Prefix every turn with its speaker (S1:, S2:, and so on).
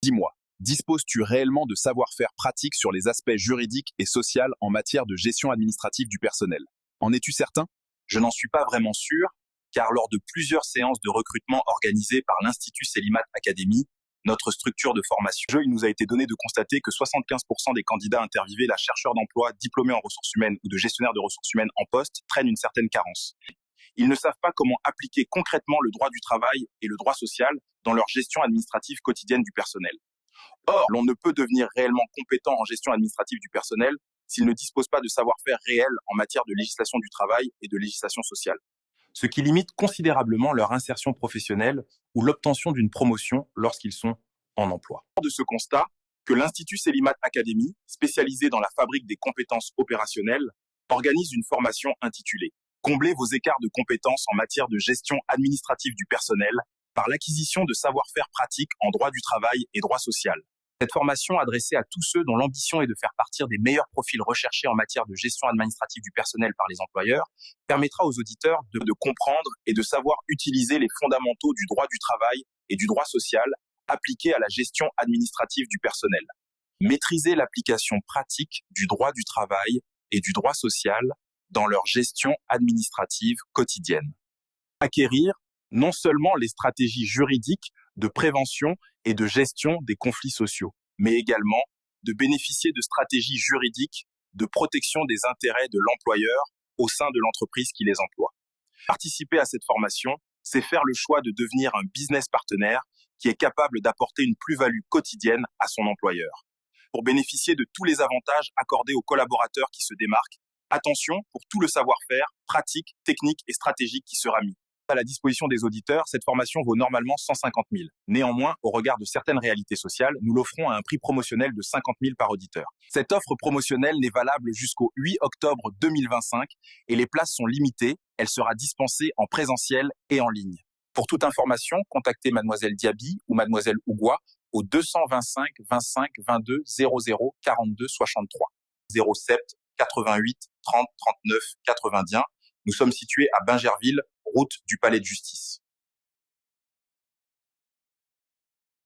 S1: Dis-moi, disposes-tu réellement de savoir-faire pratique sur les aspects juridiques et sociaux en matière de gestion administrative du personnel? En es-tu certain?
S2: Je n'en suis pas vraiment sûr, car lors de plusieurs séances de recrutement organisées par l'Institut Célimat Academy, notre structure de formation,
S1: Il nous a été donné de constater que 75% des candidats interviewés, la chercheurs d'emploi, diplômés en ressources humaines ou de gestionnaires de ressources humaines en poste, traînent une certaine carence. Ils ne savent pas comment appliquer concrètement le droit du travail et le droit social dans leur gestion administrative quotidienne du personnel. Or, l'on ne peut devenir réellement compétent en gestion administrative du personnel s'il ne dispose pas de savoir-faire réel en matière de législation du travail et de législation sociale, ce qui limite considérablement leur insertion professionnelle ou l'obtention d'une promotion lorsqu'ils sont en emploi. De ce constat, que l'Institut Célimat Academy, spécialisé dans la fabrique des compétences opérationnelles, organise une formation intitulée « Combler vos écarts de compétences en matière de gestion administrative du personnel par l'acquisition de savoir-faire pratiques en droit du travail et droit social ». Cette formation adressée à tous ceux dont l'ambition est de faire partir des meilleurs profils recherchés en matière de gestion administrative du personnel par les employeurs permettra aux auditeurs de comprendre et de savoir utiliser les fondamentaux du droit du travail et du droit social appliqués à la gestion administrative du personnel. Maîtriser l'application pratique du droit du travail et du droit social dans leur gestion administrative quotidienne. Acquérir non seulement les stratégies juridiques de prévention et de gestion des conflits sociaux, mais également de bénéficier de stratégies juridiques de protection des intérêts de l'employeur au sein de l'entreprise qui les emploie. Participer à cette formation, c'est faire le choix de devenir un business partenaire qui est capable d'apporter une plus-value quotidienne à son employeur. Pour bénéficier de tous les avantages accordés aux collaborateurs qui se démarquent, attention pour tout le savoir-faire, pratique, technique et stratégique qui sera mis à la disposition des auditeurs. Cette formation vaut normalement 150 000. Néanmoins, au regard de certaines réalités sociales, nous l'offrons à un prix promotionnel de 50 000 par auditeur. Cette offre promotionnelle n'est valable jusqu'au 8 octobre 2025 et les places sont limitées. Elle sera dispensée en présentiel et en ligne. Pour toute information, contactez Mademoiselle Diaby ou Mademoiselle Ougoua au 225 25 22 00 42 63 07 88 30 39 91. Nous sommes situés à Bingerville, route du Palais de Justice.